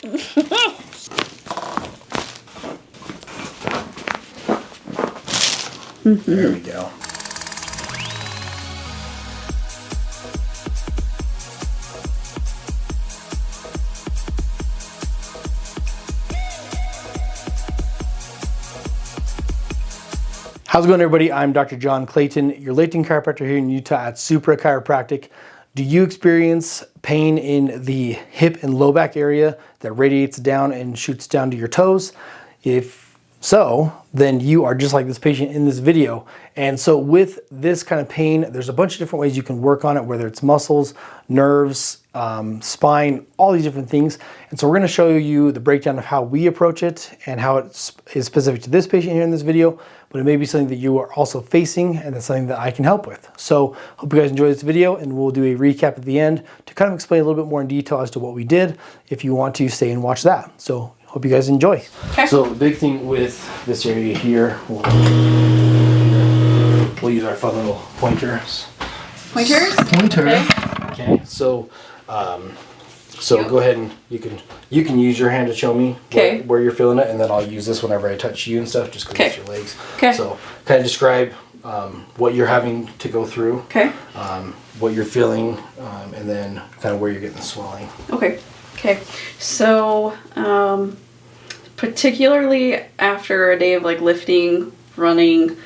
There we go. How's it going, everybody? I'm Dr. John Clayton, your Layton chiropractor here in Utah at Supra Chiropractic. Do you experience pain in the hip and low back area that radiates down and shoots down to your toes? If so, then you are just like this patient in this video. And so with this kind of pain, there's a bunch of different ways you can work on it, whether it's muscles, nerves, spine, all these different things. And so we're going to show you the breakdown of how we approach it and how it is specific to this patient here in this video, but it may be something that you are also facing, and it's something that I can help with. So hope you guys enjoy this video, and we'll do a recap at the end to kind of explain a little bit more in detail as to what we did. If you want to stay and watch that. So hope you guys enjoy. Okay. So the big thing with this area here, we'll use our fun little pointers. Pointer. Okay. So go ahead and you can use your hand to show me where you're feeling it, and then I'll use this whenever I touch you and stuff, just because it's your legs. Okay. So kind of describe what you're having to go through. Okay. What you're feeling, and then kind of where you're getting the swelling. Okay. Okay. So particularly after a day of like lifting, running,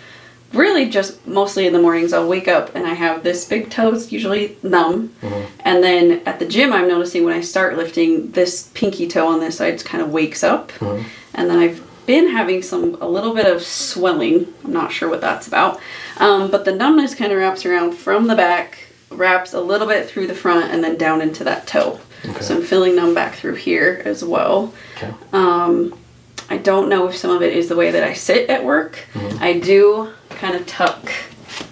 really just mostly in the mornings, I'll wake up and I have this big toe, it's usually numb. Mm-hmm. And then at the gym, I'm noticing when I start lifting, this pinky toe on this side kind of wakes up. Mm-hmm. And then I've been having a little bit of swelling. I'm not sure what that's about. But the numbness kind of wraps around from the back, wraps a little bit through the front, and then down into that toe. Okay. So I'm feeling numb back through here as well. Okay. I don't know if some of it is the way that I sit at work. Mm-hmm. I do kind of tuck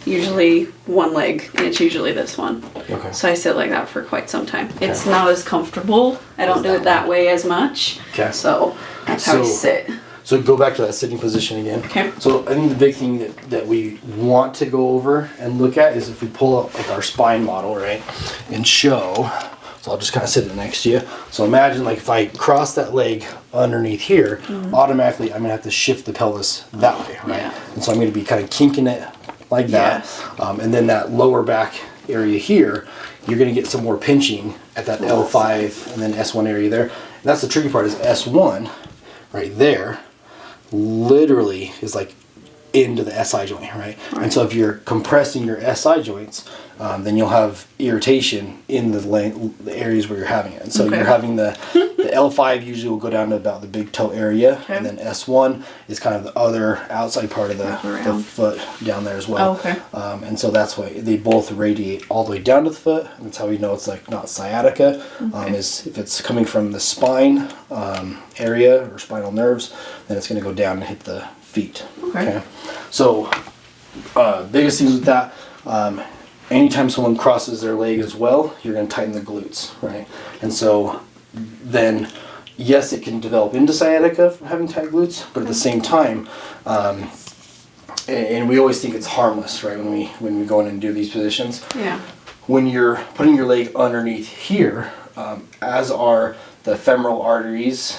usually one leg, and it's usually this one. Okay. So I sit like that for quite some time. Okay. It's not as comfortable. I don't do it that way as much. Okay. So that's how I sit. So go back to that sitting position again. Okay. So I think the big thing that we want to go over and look at is if we pull up like our spine model, right, and show. So I'll just kind of sit it next to you. So imagine like if I cross that leg underneath here, mm-hmm. automatically I'm going to have to shift the pelvis that way, right? Yeah. And so I'm going to be kind of kinking it like that. Yes. And then that lower back area here, you're going to get some more pinching at that L5 and then S1 area there. And that's the tricky part, is S1 right there literally is like into the SI joint, right? And so if you're compressing your SI joints, then you'll have irritation in the areas where you're having it. And so you're having the L5 usually will go down to about the big toe area, and then S1 is kind of the other outside part of the foot down there as well. And so that's why they both radiate all the way down to the foot. And that's how we know it's like not sciatica, is if it's coming from the spine area or spinal nerves, then it's going to go down and hit the feet. Okay. So biggest things with that, anytime someone crosses their leg as well, you're going to tighten the glutes, right? And so then yes, it can develop into sciatica from having tight glutes, but at the same time, and we always think it's harmless, right, when we go in and do these positions. Yeah. When you're putting your leg underneath here, as are the femoral arteries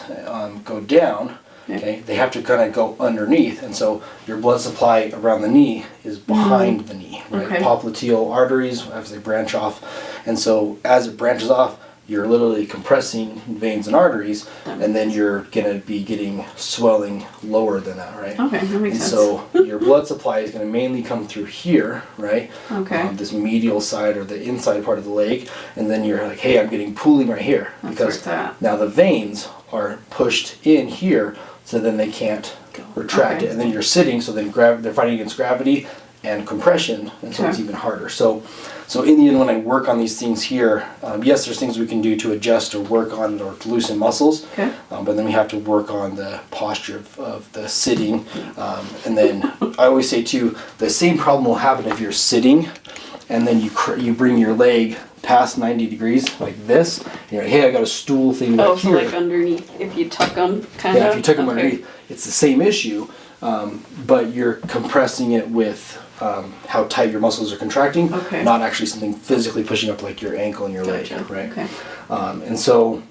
go down, okay, they have to kind of go underneath, and so your blood supply around the knee is behind the knee, right? Popliteal arteries, as they branch off, and so as it branches off, you're literally compressing veins and arteries, and then you're going to be getting swelling lower than that, right? Okay, that makes sense. So your blood supply is going to mainly come through here, right? Okay. This medial side or the inside part of the leg, and then you're like, hey, I'm getting pooling right here, because now the veins are pushed in here, so then they can't retract it, and then you're sitting, so then they're fighting against gravity and compression, and so it's even harder. So in the end, when I work on these things here, yes, there's things we can do to adjust or work on or to loosen muscles, but then we have to work on the posture of the sitting, and then I always say too, the same problem will happen if you're sitting, and then you bring your leg past 90 degrees like this, and you're like, hey, I got a stool thing back here. Oh, so like underneath, if you tuck them, kind of? Yeah, if you tuck them underneath, it's the same issue, but you're compressing it with how tight your muscles are contracting, not actually something physically pushing up like your ankle and your leg, right? Okay. And so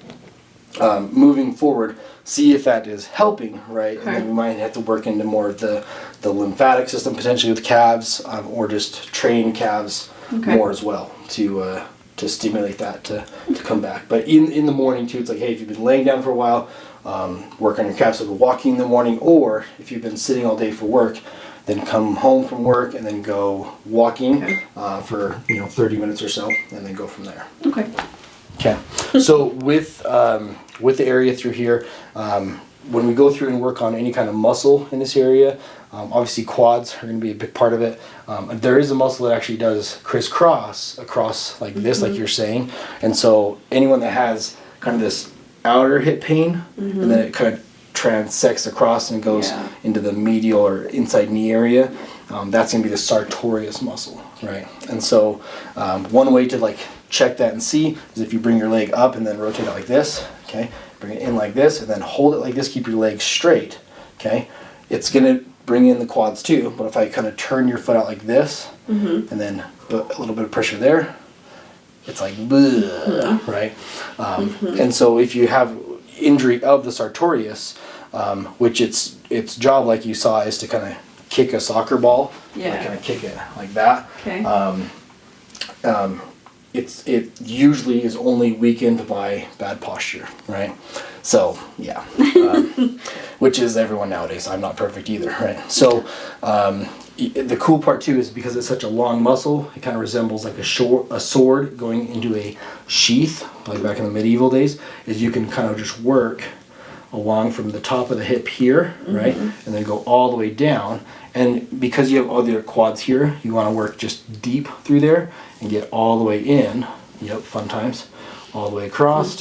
moving forward, see if that is helping, right? Okay. And then we might have to work into more of the lymphatic system potentially with calves, or just train calves more as well to stimulate that to come back. But in the morning too, it's like, hey, if you've been laying down for a while, work on your calves, so walking in the morning, or if you've been sitting all day for work, then come home from work and then go walking for 30 minutes or so, and then go from there. Okay. So with the area through here, when we go through and work on any kind of muscle in this area, obviously quads are going to be a big part of it. There is a muscle that actually does crisscross across like this, like you're saying. And so anyone that has kind of this outer hip pain, and then it kind of transects across and goes into the medial or inside knee area, that's going to be the sartorius muscle, right? And so one way to like check that and see is if you bring your leg up and then rotate it like this, okay? Bring it in like this and then hold it like this, keep your legs straight, okay? It's going to bring in the quads too, but if I kind of turn your foot out like this and then put a little bit of pressure there, it's like, bleh, right? And so if you have injury of the sartorius, which its job, like you saw, is to kind of kick a soccer ball, like kind of kick it like that. It usually is only weakened by bad posture, right? So yeah, which is everyone nowadays. I'm not perfect either, right? So the cool part too is because it's such a long muscle, it kind of resembles like a sword going into a sheath, like back in the medieval days. Is you can kind of just work along from the top of the hip here, right, and then go all the way down. And because you have all the quads here, you want to work just deep through there and get all the way in. Yep, fun times. All the way across,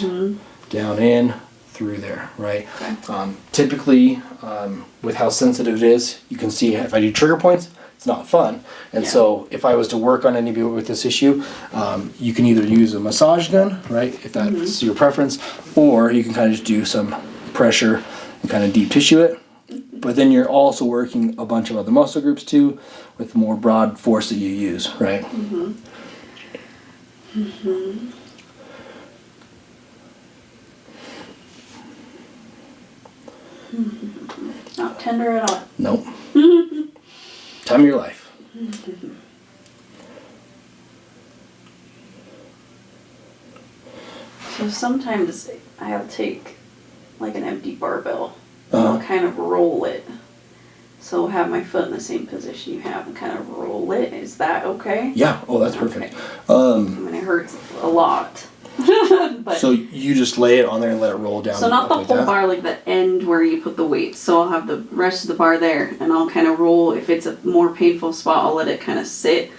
down in, through there, right? Typically, with how sensitive it is, you can see if I do trigger points, it's not fun. And so if I was to work on anybody with this issue, you can either use a massage gun, right, if that's your preference, or you can kind of just do some pressure and kind of deep tissue it. But then you're also working a bunch of other muscle groups too, with more broad force that you use, right? Not tender at all. Nope. Time of your life. So sometimes I have to take like an empty barbell and I'll kind of roll it. So have my foot in the same position you have and kind of roll it. Is that okay? Yeah. Oh, that's perfect. I mean, it hurts a lot. But so you just lay it on there and let it roll down. So not the like whole that? bar, like the end where you put the weight. So I'll have the rest of the bar there, and I'll kind of roll. If it's a more painful spot, I'll let it kind of sit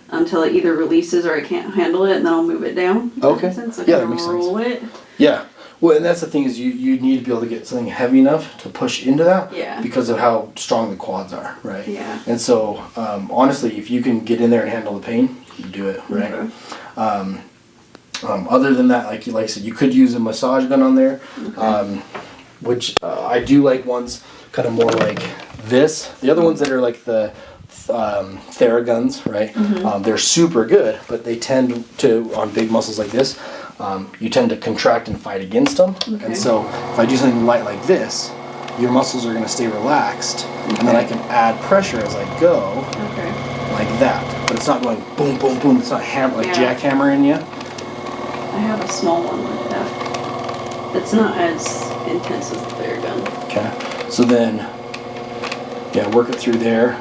until it either releases or I can't handle it, and then I'll move it down. Okay. So yeah, that makes roll sense. It. Yeah. Well, and that's the thing is you need to be able to get something heavy enough to push into that because of how strong the quads are, right? Yeah. And so, honestly, if you can get in there and handle the pain, you do it, right? Okay. Other than that, like I said, you could use a massage gun on there, which I do like ones kind of more like this. The other ones that are like the Theraguns, right? They're super good, but they tend to, on big muscles like this, you tend to contract and fight against them. And so if I do something light like this, your muscles are going to stay relaxed, and then I can add pressure as I go, like that. But it's not going boom, boom, boom. It's not jackhammering you. I have a small one like that. It's not as intense as the Theragun. Okay. So then, work it through there.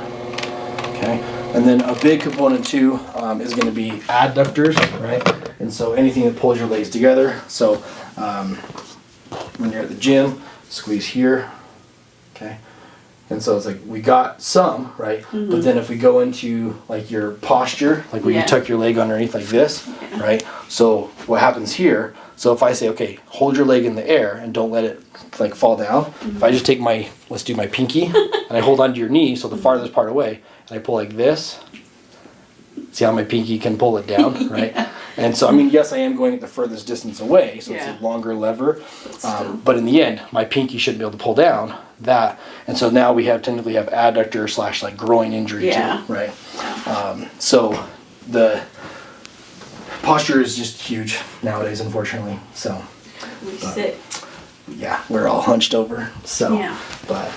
Okay. And then a big component too is going to be adductors, right? And so anything that pulls your legs together. So when you're at the gym, squeeze here. Okay. And so it's like we got some, right? But then if we go into like your posture, like where you tuck your leg underneath like this, right? So what happens here, so if I say, okay, hold your leg in the air and don't let it like fall down. If I just take let's do my pinky, and I hold onto your knee, so the farthest part away, and I pull like this, see how my pinky can pull it down, right? And so, I mean, yes, I am going at the furthest distance away, so it's a longer lever. But in the end, my pinky shouldn't be able to pull down that. And so now we technically have adductor / like groin injury too, right? So the posture is just huge nowadays, unfortunately. So we sit. yeah, we're all hunched over. So, Yeah. but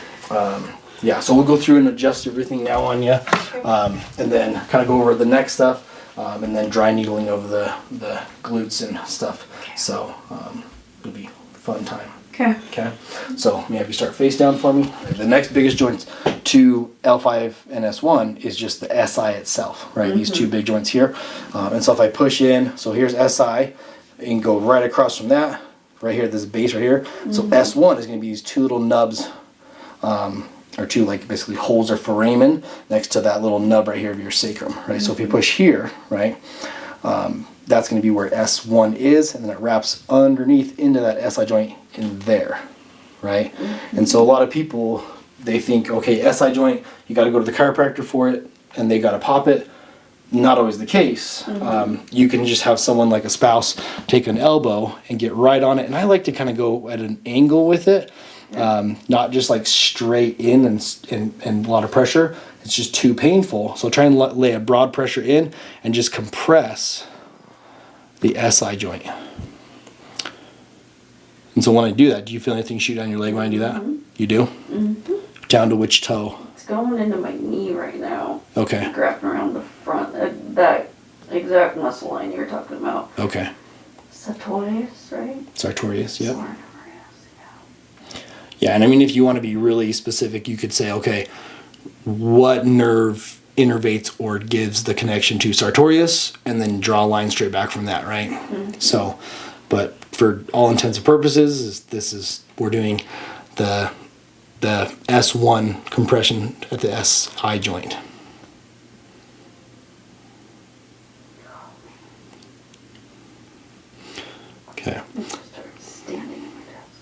yeah, so we'll go through and adjust everything now on you, and then kind of go over the neck stuff, and then dry needling over the glutes and stuff. So it'll be a fun time. Okay. Okay. So may I have you start face down for me? The next biggest joints to L5 and S1 is just the SI itself, right? These two big joints here. And so if I push in, so here's SI, and go right across from that, right here, this base right here. So S1 is going to be these two little nubs, or two like basically holes or foramen next to that little nub right here of your sacrum, right? So if you push here, right, that's going to be where S1 is, and then it wraps underneath into that SI joint in there, right? And so a lot of people, they think, okay, SI joint, you got to go to the chiropractor for it, and they got to pop it. Not always the case. You can just have someone like a spouse take an elbow and get right on it, and I like to kind of go at an angle with it, not just like straight in and a lot of pressure. It's just too painful. So try and lay a broad pressure in and just compress the SI joint. And so when I do that, do you feel anything shoot down your leg when I do that? You do? Down to which toe? It's going into my knee right now. Okay. It's wrapping around the front, that exact muscle line you're talking about. Okay. Sartorius, right? Sartorius, yep. Sartorius, yeah. Yeah, and I mean, if you want to be really specific, you could say, okay, what nerve innervates or gives the connection to sartorius, and then draw a line straight back from that, right? So, but for all intents and purposes, we're doing the S1 compression at the SI joint. Okay.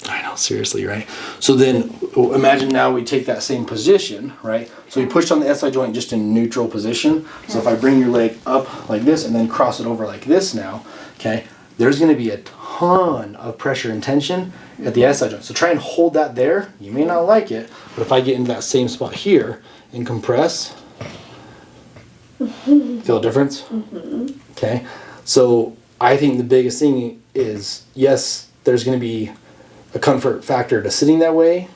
I know, seriously, right? So then imagine now we take that same position, right? So we pushed on the SI joint just in neutral position. So if I bring your leg up like this and then cross it over like this now, okay, there's going to be a ton of pressure and tension at the SI joint. So try and hold that there. You may not like it, but if I get into that same spot here and compress, feel a difference? Okay, so I think the biggest thing is, yes, there's going to be a comfort factor to sitting that way,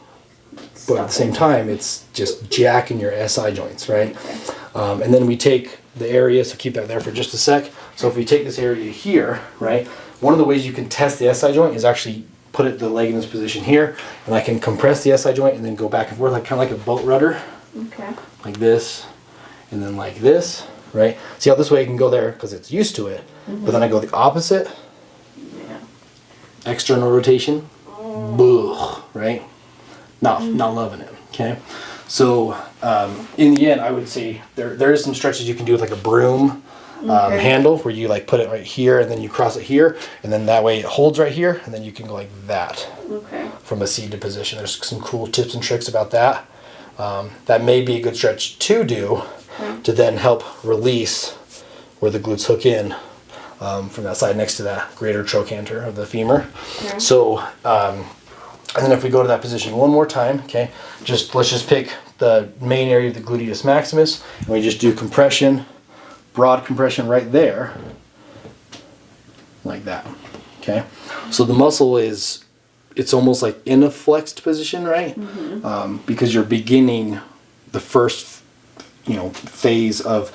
but at the same time, it's just jacking your SI joints, right? And then we take the area, so keep that there for just a sec. So if we take this area here, right, one of the ways you can test the SI joint is actually put the leg in this position here, and I can compress the SI joint and then go back and forth, like kind of like a boat rudder, like this, and then like this, right? See how this way I can go there because it's used to it, but then I go the opposite, external rotation, right? Not loving it. Okay, so in the end, I would say there is some stretches you can do with like a broom handle, where you like put it right here and then you cross it here, and then that way it holds right here, and then you can go like that from a seated position. There's some cool tips and tricks about that. That may be a good stretch to do to then help release where the glutes hook in from that side next to that greater trochanter of the femur. So and then if we go to that position one more time, okay, let's just pick the main area of the gluteus maximus, and we just do compression, broad compression right there, like that. Okay, so the muscle it's almost like in a flexed position, right? Because you're beginning the first, phase of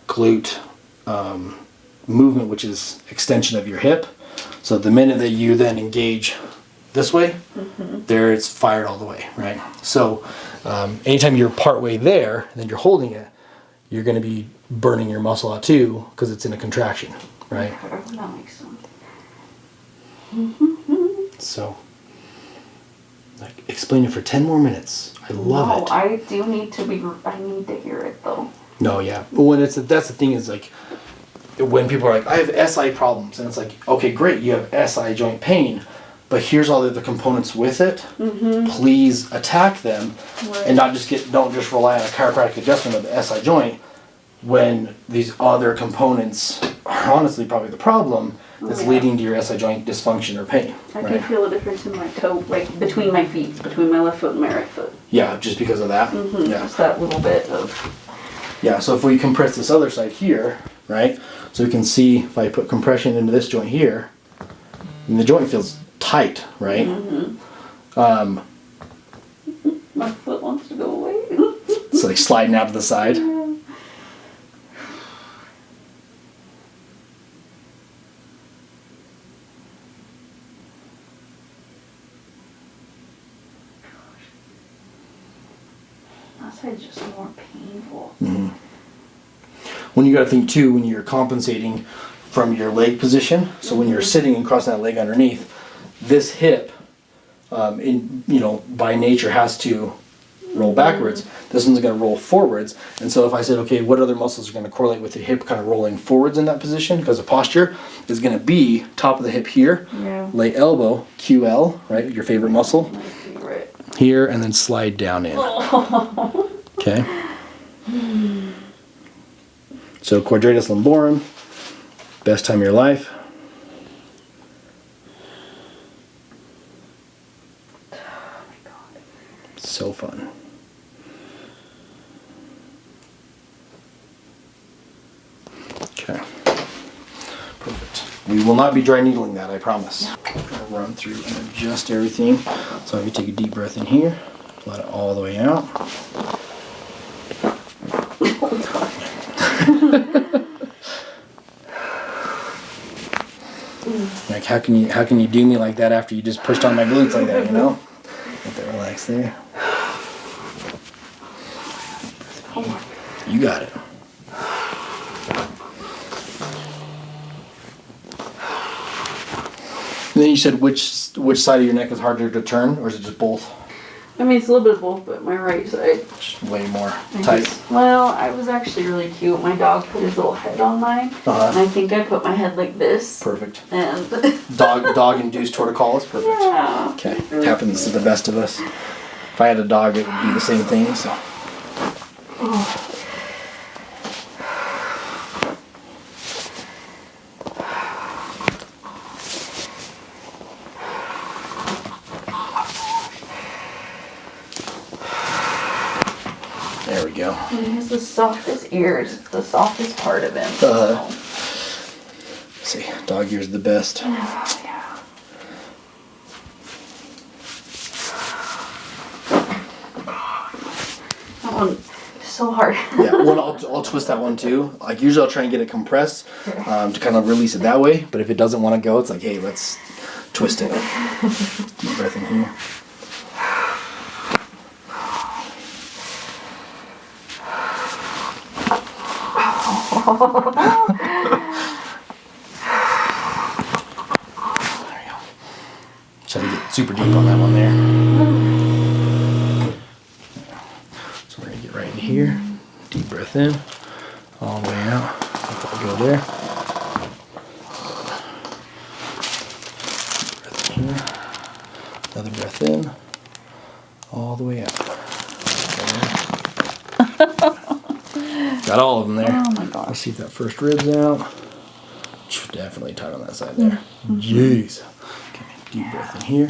glute movement, which is extension of your hip. So the minute that you then engage this way, there it's fired all the way, right? So anytime you're part way there and then you're holding it, you're going to be burning your muscle out too, because it's in a contraction, right? That makes sense. So explain it for 10 more minutes. I love it. I do need to I need to hear it though. No, yeah. When that's the thing is, like, when people are like, I have SI problems, and it's like, okay, great, you have SI joint pain, but here's all the other components with it. Please attack them, and don't just rely on a chiropractic adjustment of the SI joint when these other components are honestly probably the problem that's leading to your SI joint dysfunction or pain. I can feel a difference in my toe, like between my feet, between my left foot and my right foot. Yeah, just because of that. Yeah. Just that little bit of. Yeah, so if we compress this other side here, right? So we can see if I put compression into this joint here, and the joint feels tight, right? My foot wants to go away. So like sliding out to the side. Yeah. That side's just more painful. Mm-hmm. When you got to think too, when you're compensating from your leg position, so when you're sitting and crossing that leg underneath, this hip, by nature has to roll backwards. This one's going to roll forwards. And so if I said, okay, what other muscles are going to correlate with the hip kind of rolling forwards in that position? Because the posture is going to be top of the hip here, lay elbow, QL, right? Your favorite muscle. My favorite. Here, and then slide down in. Okay. So quadratus lumborum, best time of your life. Oh my God. So fun. Okay. Perfect. We will not be dry needling that, I promise. I'm gonna run through and adjust everything. So if you take a deep breath in here, let it all the way out. Like how can you do me like that after you just pushed on my glutes like that, you know? Let that relax there. You got it. And then you said which side of your neck is harder to turn, or is it just both? I mean, it's a little bit of both, but my right side. Just way more tight. I was actually really cute. My dog put his little head on mine, and I think I put my head like this. Perfect. And dog-induced torticollis, perfect. Yeah. Okay, it happens to the best of us. If I had a dog, it would be the same thing. So. Oh. There we go. And he has the softest ears. It's the softest part of him. Let's see, dog ears the best. Oh, yeah. That one is so hard. Yeah, well, I'll twist that one too. Like usually I'll try and get it compressed to kind of release it that way. But if it doesn't want to go, it's like, hey, let's twist it. Deep breath in here. There you go. Try to get super deep on that one there. So we're going to get right in here. Deep breath in. All the way out. Let that go there. Deep breath in here. Another breath in. All the way out. Got all of them there. Oh my gosh. Let's see if that first rib's out. Definitely tight on that side there. Jeez. Okay, deep breath in here.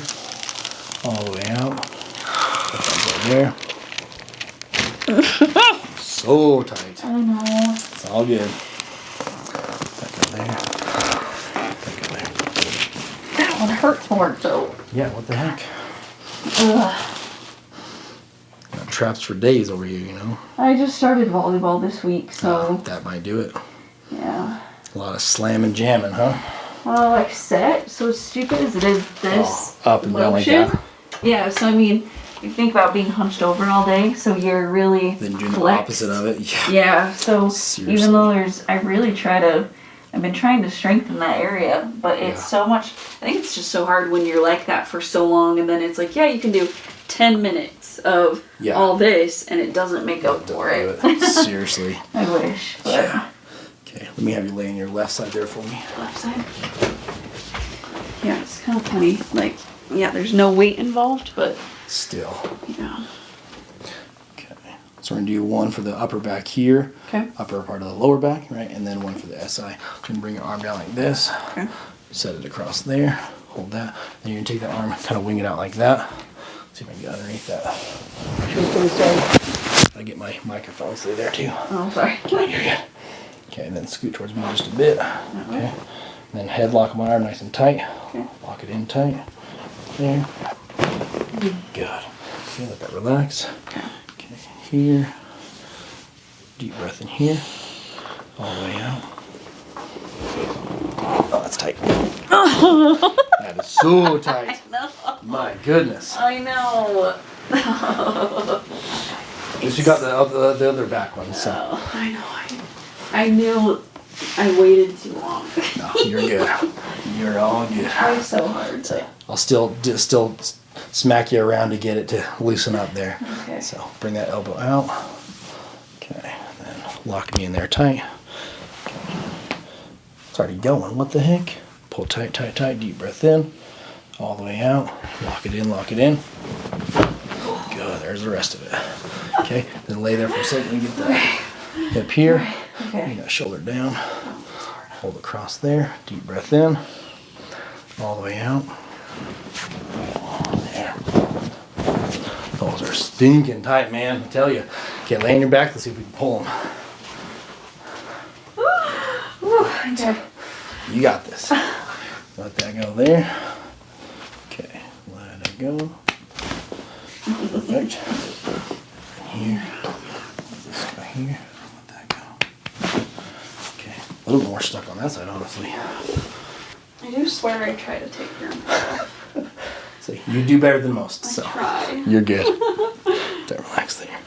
All the way out. Let that go there. So tight. I know. It's all good. That go there. That go there. That one hurts more though. Yeah, what the heck? Ugh. Got traps for days over here, you know. I just started volleyball this week, so that might do it. yeah. A lot of slamming, jamming, huh? Well, like set, so stupid as it is, this up and down like motion. that. Yeah, so I mean, you think about being hunched over all day, so you're really Then doing the flexed. opposite of it. Yeah. Yeah, so Seriously. even though I've been trying to strengthen that area, but it's so much, I think it's just so hard when you're like that for so long, and then it's like, yeah, you can do 10 minutes of all this, and it doesn't make up for it. Seriously. I wish, but... Yeah. Okay, let me have you lay on your left side there for me. Left side? Yeah, it's kind of funny. Like, yeah, there's no weight involved, but... Still. Yeah. Okay. So we're going to do one for the upper back here. Okay. Upper part of the lower back, right? And then one for the SI. You can bring your arm down like this. Okay. Set it across there. Hold that. Then you're going to take that arm and kind of wing it out like that. See if I can get underneath that. I get my microphone stay there too. Oh, sorry. You're good. Okay, and then scoot towards me just a bit. Okay. And then headlock my arm nice and tight. Okay. Lock it in tight. There. Good. Okay, let that relax. Okay. Okay, here. Deep breath in here. All the way out. Oh, that's tight. That is so tight. I know. My goodness. I know. At least you got the other back one, so. Oh, I know. I knew I waited too long. No, you're good. You're all good. I'm so hard to. I'll still smack you around to get it to loosen up there. Okay. So bring that elbow out. Okay, then lock me in there tight. It's already going. What the heck? Pull tight, tight, tight. Deep breath in. All the way out. Lock it in, lock it in. Good. There's the rest of it. Okay, then lay there for a second and get the hip here. Okay. You got shoulder down. Hold across there. Deep breath in. All the way out. There. Those are stinking tight, man. I tell you. Okay, lay on your back. Let's see if we can pull them. Okay. You got this. Let that go there. Okay, let it go. Perfect. Here. This guy here. Let that go. Okay, a little more stuck on that side, honestly. I do swear I try to take care of myself. So you do better than most, so I try. you're good. Don't relax there.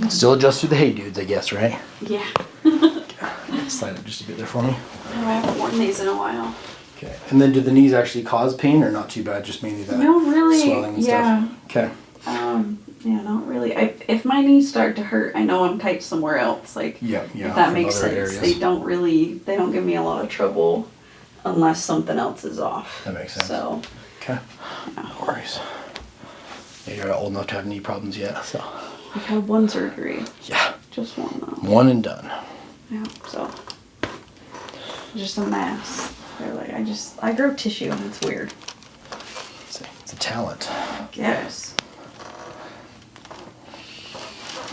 Still adjust through the hey dudes, I guess, right? Yeah. Slide it just a bit there for me. I haven't worn these in a while. Okay. And then do the knees actually cause pain or not too bad? Just mainly that No, really. swelling and Yeah. stuff? Okay. Yeah, not really. If my knees start to hurt, I know I'm tight somewhere else. Like, Yeah. if that from makes other sense. areas. They don't give me a lot of trouble unless something else is off. That makes sense. So, Okay. yeah. No worries. Yeah, you're not old enough to have knee problems yet, so. I've had one surgery. Yeah. Just one though. One and done. Yeah, so. Just a mass. They're like, I grow tissue and it's weird. It's a talent. I guess.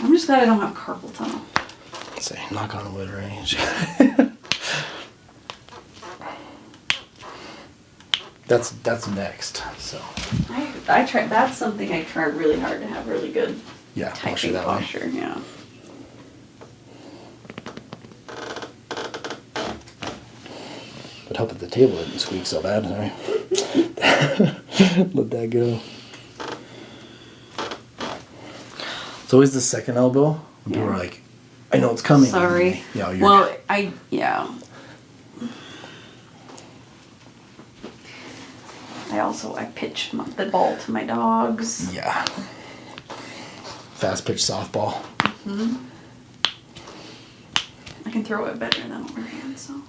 I'm just glad I don't have carpal tunnel. Say, knock on wood range. That's next. So. I try. That's something I try really hard to have really good. Yeah, Typing posture. Yeah. But hope that the table didn't squeak so bad. Sorry. Let that go. It's always the second elbow. People are like, I know it's coming. Sorry. Yeah, you're well, good. I pitch the ball to my dogs. Yeah. Fast pitch softball. I can throw it better than overhand, so.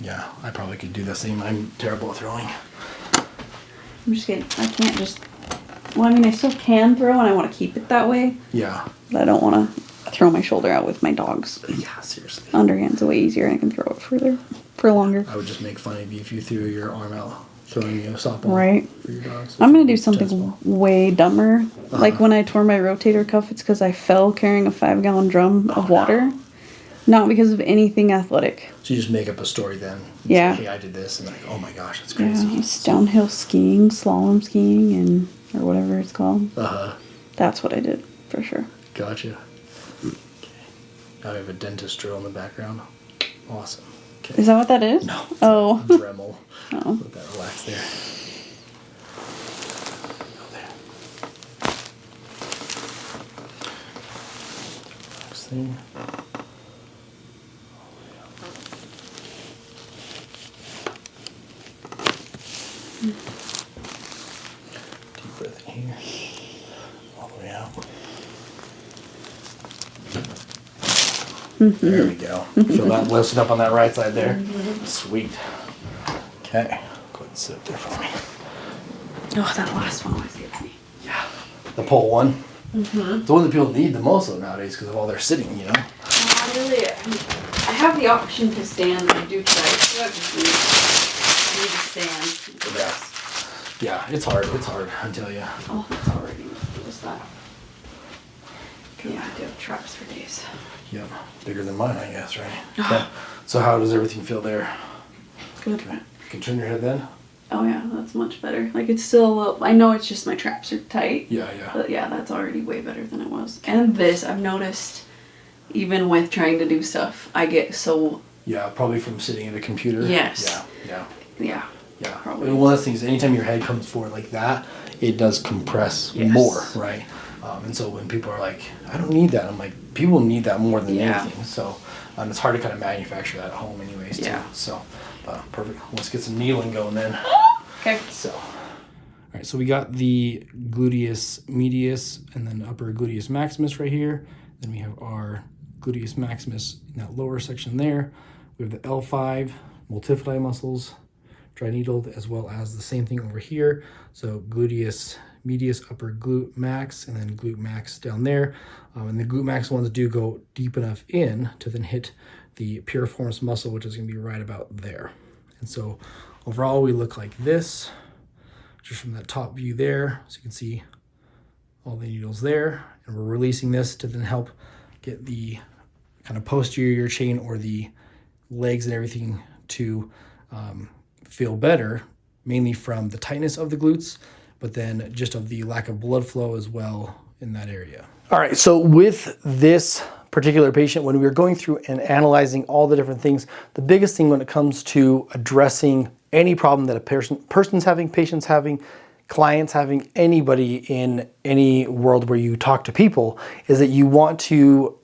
Yeah, I probably could do the same. I'm terrible at throwing. I'm just kidding. I can't just. Well, I mean, I still can throw, and I want to keep it that way. Yeah. But I don't want to throw my shoulder out with my dogs. Yeah, seriously. Underhand's way easier, and I can throw it for longer. I would just make fun of you if you threw your arm out throwing a softball Right. for your dogs. I'm gonna do something way dumber. Like when I tore my rotator cuff, it's because I fell carrying a 5-gallon drum of water. Not because of anything athletic. So you just make up a story then. Yeah. Say, hey, I did this, and like, oh my gosh, that's crazy. Yeah, it's downhill skiing, slalom skiing, and or whatever it's called. That's what I did for sure. Gotcha. Okay. Now we have a dentist drill in the background. Awesome. Okay. Is that what that is? No. Oh. Dremel. Oh. Let that relax there. Go there. Relax there. Deep breath in here. All the way out. There we go. Feel that lifted up on that right side there? Sweet. Okay. Go ahead and sit there for me. Oh, that last one always gets me. Yeah. The pole one. The one that people need the most though nowadays because of all their sitting, you know? Not really. I have the option to stand. I do try. I just need to stand. Yeah, it's hard. It's hard, I tell you. Oh, it's already just that. Yeah, I do have traps for days. Yep. Bigger than mine, I guess, right? Okay. So how does everything feel there? Good. Okay. You can turn your head then? Oh yeah, that's much better. Like it's still a little, I know it's just my traps are tight. Yeah. But yeah, that's already way better than it was. And this, I've noticed, even with trying to do stuff, I get so... Yeah, probably from sitting at a computer. Yes. Yeah. Probably. One of the things, anytime your head comes forward like that, it does compress more, right? And so when people are like, I don't need that, I'm like, people need that more than anything. So it's hard to kind of manufacture that at home anyways, too. Yeah. So, perfect. Let's get some needling going then. Okay. So, all right, so we got the gluteus medius and then upper gluteus maximus right here. Then we have our gluteus maximus in that lower section there. We have the L5 multifidi muscles, dry needled, as well as the same thing over here. So gluteus medius, upper glute max, and then glute max down there. And the glute max ones do go deep enough in to then hit the piriformis muscle, which is going to be right about there. And so overall, we look like this, just from that top view there. So you can see all the needles there. And we're releasing this to then help get the kind of posterior chain or the legs and everything to feel better, mainly from the tightness of the glutes, but then just of the lack of blood flow as well in that area. All right, so with this particular patient, when we were going through and analyzing all the different things, the biggest thing when it comes to addressing any problem that a person's having, patient's having, clients having, anybody in any world where you talk to people, is that you want to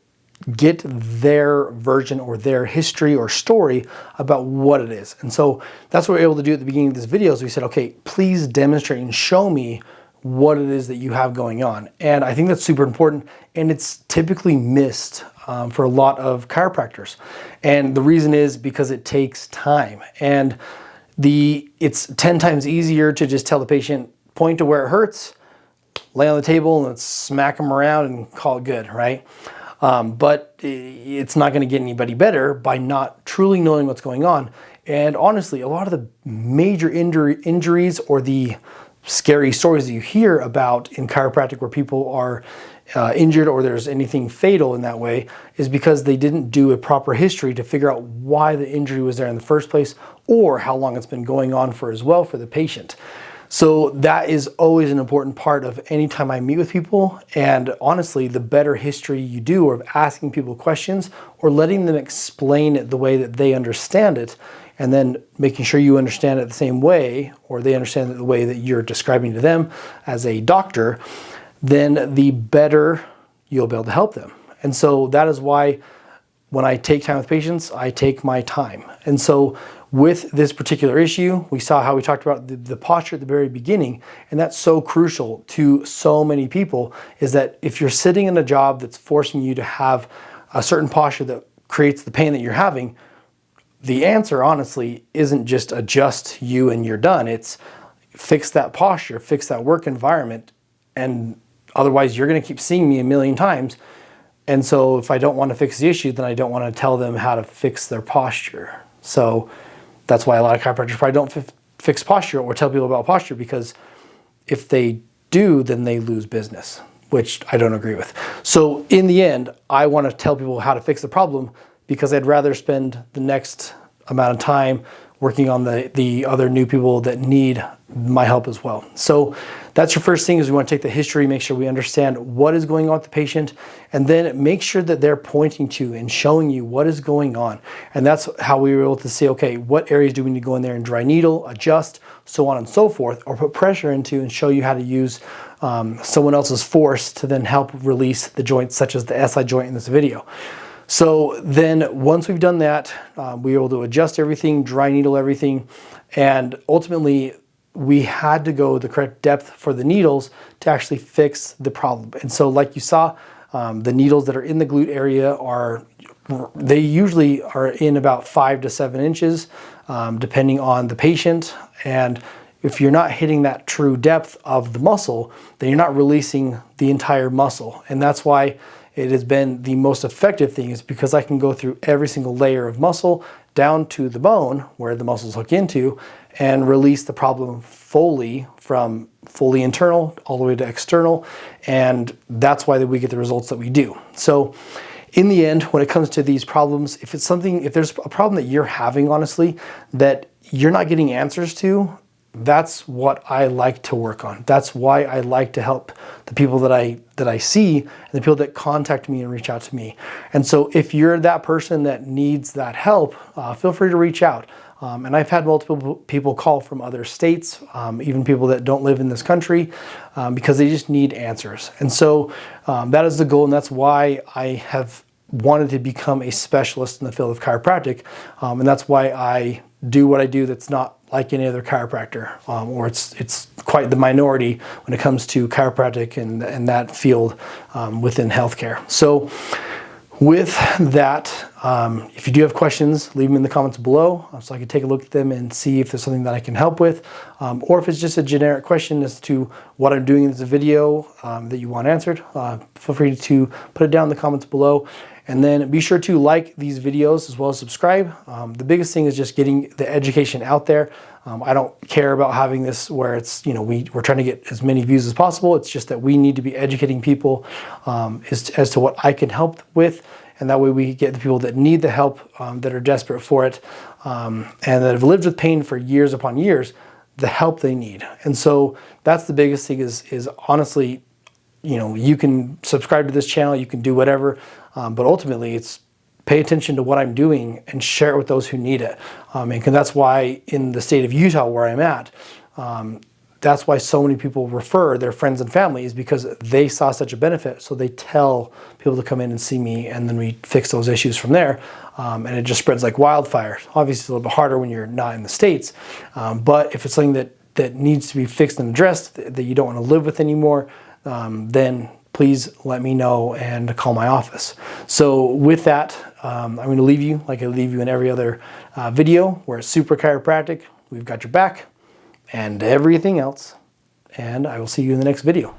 get their version or their history or story about what it is. And so that's what we're able to do at the beginning of this video is we said, okay, please demonstrate and show me what it is that you have going on. And I think that's super important, and it's typically missed for a lot of chiropractors. And the reason is because it takes time. And it's 10 times easier to just tell the patient, point to where it hurts, lay on the table and smack them around and call it good, right? But it's not going to get anybody better by not truly knowing what's going on. And honestly, a lot of the major injuries or the scary stories that you hear about in chiropractic where people are injured or there's anything fatal in that way is because they didn't do a proper history to figure out why the injury was there in the first place or how long it's been going on for as well for the patient. So that is always an important part of any time I meet with people. And honestly, the better history you do of asking people questions or letting them explain it the way that they understand it, and then making sure you understand it the same way, or they understand it the way that you're describing to them as a doctor, then the better you'll be able to help them. And so that is why when I take time with patients, I take my time. And so with this particular issue, we saw how we talked about the posture at the very beginning, and that's so crucial to so many people, is that if you're sitting in a job that's forcing you to have a certain posture that creates the pain that you're having, the answer honestly isn't just adjust you and you're done. It's fix that posture, fix that work environment, and otherwise you're gonna keep seeing me a million times. And so if I don't want to fix the issue, then I don't want to tell them how to fix their posture. So that's why a lot of chiropractors probably don't fix posture or tell people about posture, because if they do, then they lose business, which I don't agree with. So in the end, I want to tell people how to fix the problem because I'd rather spend the next amount of time working on the other new people that need my help as well. So that's your first thing, is we want to take the history, make sure we understand what is going on with the patient, and then make sure that they're pointing to and showing you what is going on. And that's how we were able to say, okay, what areas do we need to go in there and dry needle, adjust, so on and so forth, or put pressure into and show you how to use someone else's force to then help release the joints, such as the SI joint in this video. So then once we've done that, we were able to adjust everything, dry needle everything, and ultimately we had to go the correct depth for the needles to actually fix the problem. And so like you saw, the needles that are in the glute area they usually are in about 5 to 7 inches, depending on the patient. And if you're not hitting that true depth of the muscle, then you're not releasing the entire muscle. And that's why it has been the most effective thing, is because I can go through every single layer of muscle down to the bone where the muscles hook into and release the problem fully, from fully internal all the way to external. And that's why we get the results that we do. So in the end, when it comes to these problems, if there's a problem that you're having, honestly, that you're not getting answers to, that's what I like to work on. That's why I like to help the people that I see and the people that contact me and reach out to me. And so if you're that person that needs that help, feel free to reach out. And I've had multiple people call from other states, even people that don't live in this country, because they just need answers. And so that is the goal, and that's why I have wanted to become a specialist in the field of chiropractic. And that's why I do what I do that's not like any other chiropractor, or it's quite the minority when it comes to chiropractic and that field within healthcare. So with that, if you do have questions, leave them in the comments below so I can take a look at them and see if there's something that I can help with, or if it's just a generic question as to what I'm doing in this video that you want answered. Feel free to put it down in the comments below. And then be sure to like these videos as well as subscribe. The biggest thing is just getting the education out there. I don't care about having this where it's, we're trying to get as many views as possible. It's just that we need to be educating people as to what I can help with. And that way we get the people that need the help, that are desperate for it, and that have lived with pain for years upon years, the help they need. And so that's the biggest thing is honestly, you can subscribe to this channel, you can do whatever, but ultimately it's pay attention to what I'm doing and share it with those who need it. And that's why in the state of Utah where I'm at, that's why so many people refer their friends and families, because they saw such a benefit. So they tell people to come in and see me, and then we fix those issues from there. And it just spreads like wildfire. Obviously it's a little bit harder when you're not in the States, but if it's something that needs to be fixed and addressed, that you don't want to live with anymore, then please let me know and call my office. So with that, I'm going to leave you like I leave you in every other video. We're at Supra Chiropractic. We've got your back and everything else. And I will see you in the next video.